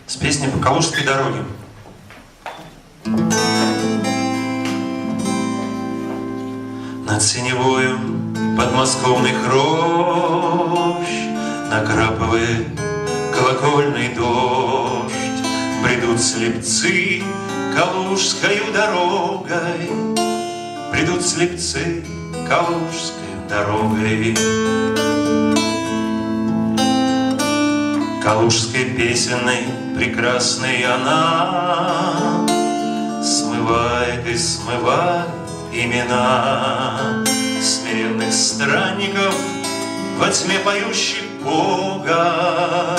с песней «По Калужской дороге». Над синевою подмосковных рощ накрапывает колокольный дождь. Бредут слепцы Калужскою дорогой, бредут слепцы Калужской дорогой. Калужской песенной прекрасной она смывает и смывает имена смиренных странников во тьме поющих Бога,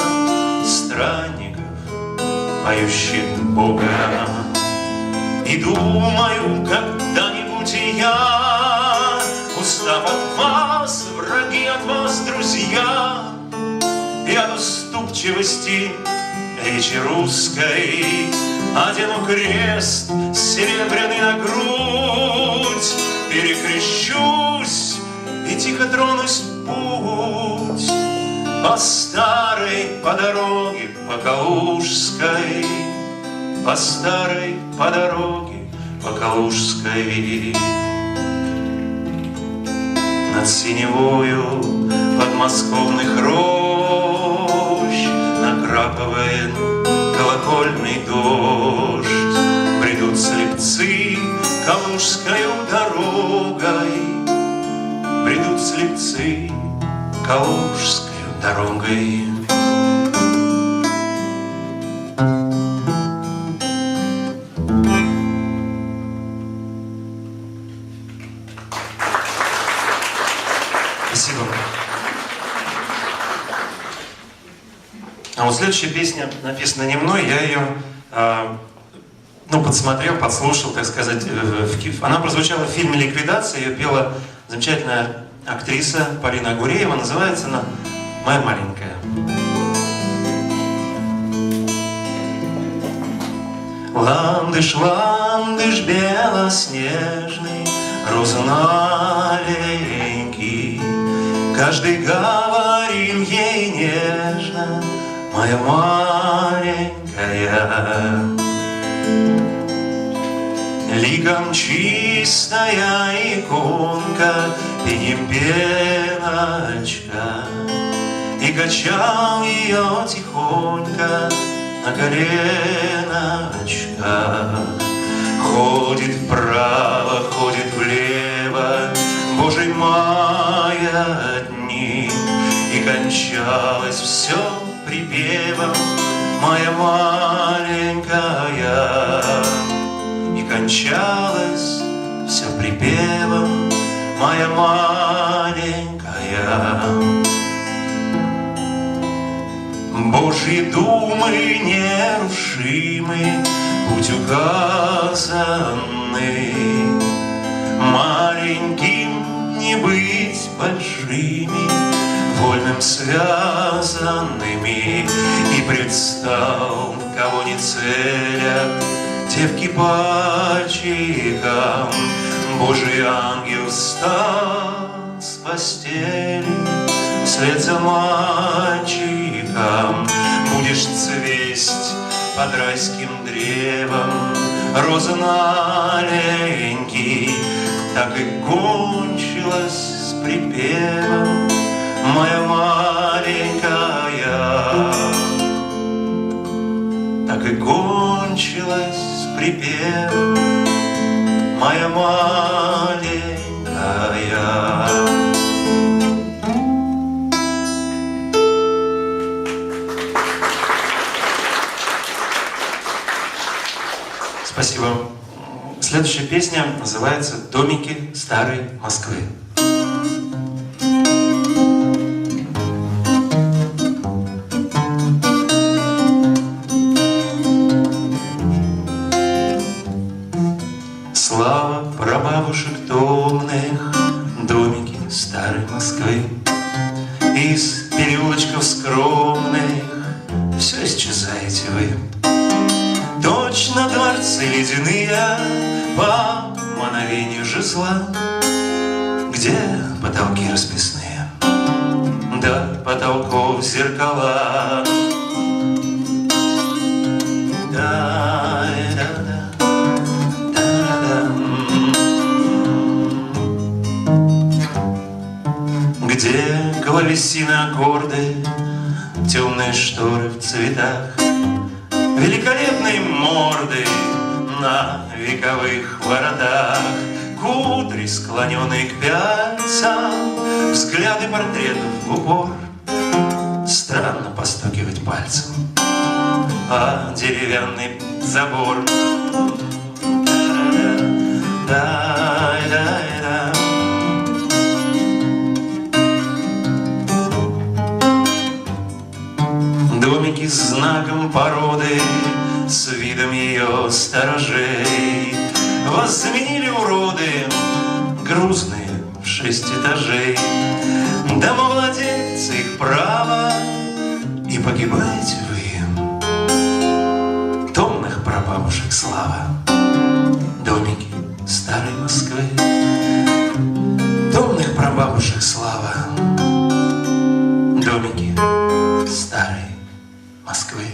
странников, поющих Бога. И думаю, когда-нибудь и я, устав от вас, враги от вас, друзья, и от уступчивости речи русской, одену крест серебряный на грудь, перекрещусь и тихо тронусь в путь по старой, по дороге, по Калужской, по старой, по дороге, по Калужской. Над синевою подмосковных рощ накрапывает колокольный дождь. Бредут слепцы Калужскою дорогой, бредут слепцы Калужскою дорогой. Спасибо. А вот следующая песня написана не мной, я ее подсмотрел, подслушал, так сказать. Она прозвучала в фильме «Ликвидация», ее пела замечательная актриса Полина Агуреева, называется она «Моя маленькая». Ландыш, ландыш белоснежный, розовенький, каждый говорил ей нежно: моя маленькая. Ликом чистая иконка, пеньем пеночка, и качал ее тихонько на коленочках. Ходит вправо, ходит влево, Божий мая дни, и кончалось все припевом: моя маленькая. И кончалось все припевом: моя маленькая. Божьи думы нерушимы, путь указанный, маленьким не быть большими, вольным связанными. И предстал, кого не целя, девки пальчиком, Божий ангел встал с постели вслед за мальчиком. Будешь цвесть под райским древом, розовенький, так и кончилась с припевом: моя маленькая. Так и кончилась с припевом: моя маленькая. Спасибо. Следующая песня называется «Домики старой Москвы». Слава прабабушек томных, домики старой Москвы, из переулочков скромных все исчезаете вы. Точно дворцы ледяные по мановению жезла, где потолки расписные, до потолков зеркала. клавесины, аккорды, темные шторы в цветах, великолепные морды на вековых воротах, кудри, склоненные к пяльцам, взгляды портретов в упор. Странно постукивать пальцем а деревянный забор. Да-да-да. Домики с знаком породы, с видом ее сторожей, вас заменили уроды, грузные в 6 этажей. Домовладельцы их право, и погибаете вы. Томных прабабушек слава, домики старой Москвы. Томных прабабушек слава, домики старой Москвы.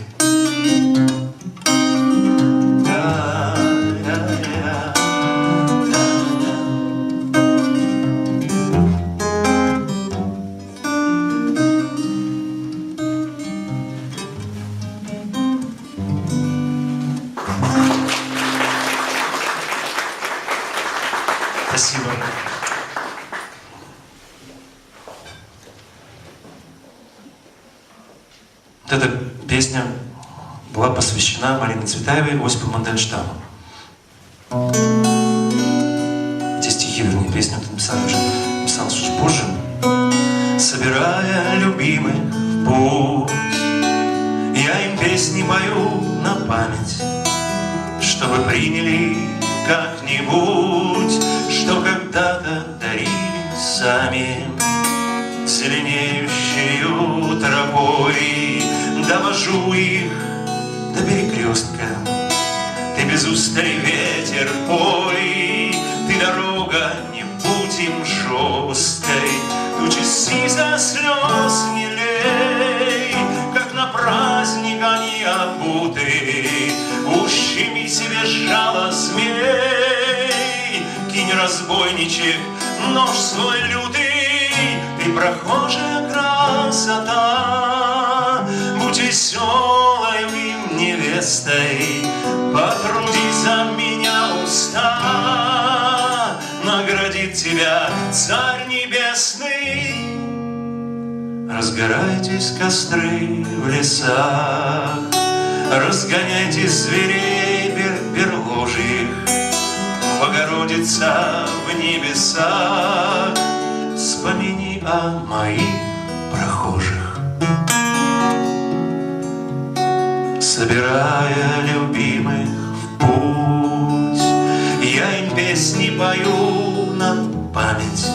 Спасибо. Вот эта песня была посвящена Марине Цветаевой и Осипу Мандельштаму. Эти стихи, вернее, песню написал чуть позже. Собирая любимых в путь, я им песни пою на память, чтобы приняли как-нибудь, что когда-то дарили сами. Зеленеющую тропой довожу их до перекрестка. Ты без устали ветер пой, ты дорога, не будь им жесткой. Тучи сиза слез не лей, как на праздник они обуты. Ущеми себе жало змей, кинь, разбойничек, нож свой лютый. Ты прохожая красота, будь веселой им невестой, потрудись за меня уста, наградит тебя Царь Небесный. Разгорайтесь костры в лесах, разгоняйте зверей берложьих, Богородица в небесах, вспомини о моих прохожих. Собирая любимых в путь, я им песни пою на память,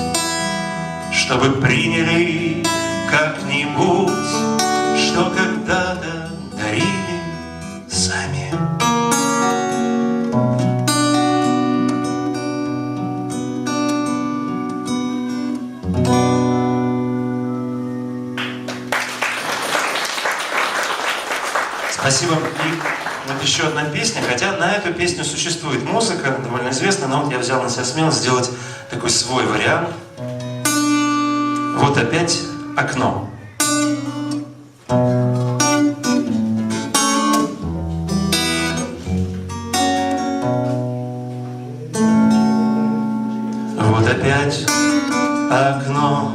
чтобы приняли как-нибудь, что когда-то дарили сами. Спасибо. И вот еще одна песня, хотя на эту песню существует музыка, довольно известная, но вот я взял на себя смелость сделать такой свой вариант. Вот опять окно. Вот опять окно,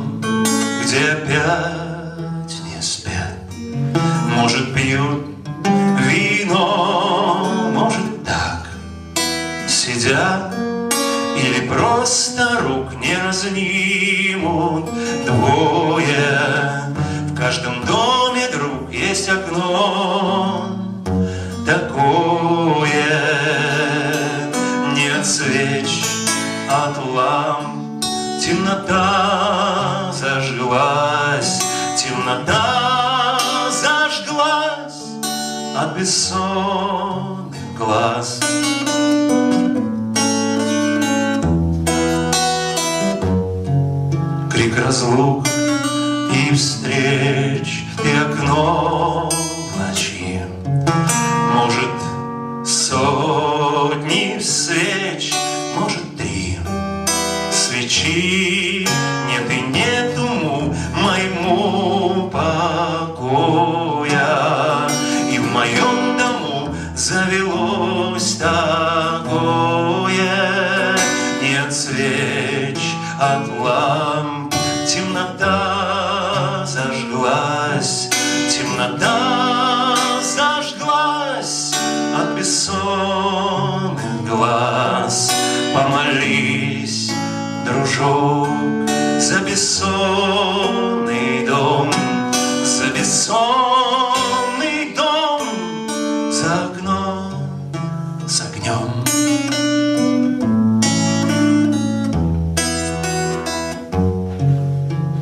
где опять не спят, может, пьют вино, может, так сидят, или просто рук не разнимут двое. В каждом доме, друг, есть окно такое. Нет свеч от ламп, темнота зажглась, темнота зажглась от бессонных глаз. Крик разлук и встреч, и окно в ночи. Может, сотни свеч, может, 3 свечи. Нет и нету моему от бессонных глаз. Помолись, дружок, за бессонный дом, за бессонный дом, за окном с огнем.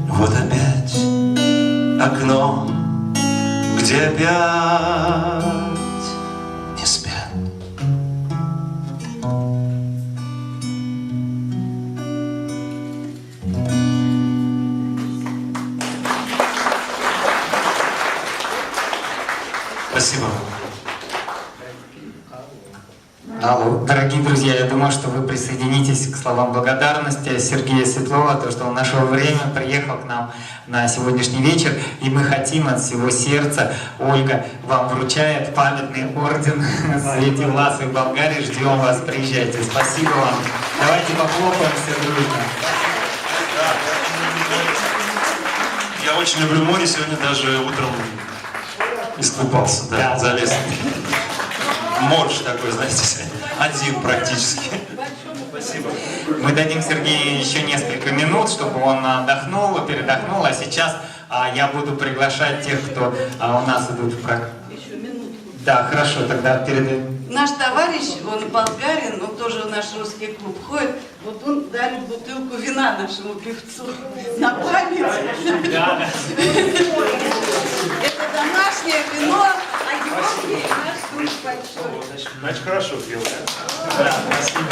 Вот опять окном, где опять не спят. Спасибо. Алло, дорогие друзья, я думаю, что вы присоединитесь к словам благодарности Сергея Светлова, то, что он нашел время, приехал к нам на сегодняшний вечер, и мы хотим от всего сердца, Ольга вам вручает памятный орден Свете Власовой Болгарии. Ждем вас, приезжайте. Спасибо вам. Давайте похлопаем все дружно. Я очень люблю море, сегодня даже утром искупался, да, залез. Морж такой, знаете, один практически. Спасибо. Мы дадим Сергею еще несколько минут, чтобы он отдохнул, передохнул, а сейчас я буду приглашать тех, кто у нас идут в прокат. Еще минутку. Да, хорошо, тогда передаем. Наш товарищ, он болгарин, он тоже в наш русский клуб ходит. Вот он дарит бутылку вина нашему певцу на память. Это домашнее вино, а Георгий наш друг большой. Значит, хорошо пел. Да, спасибо.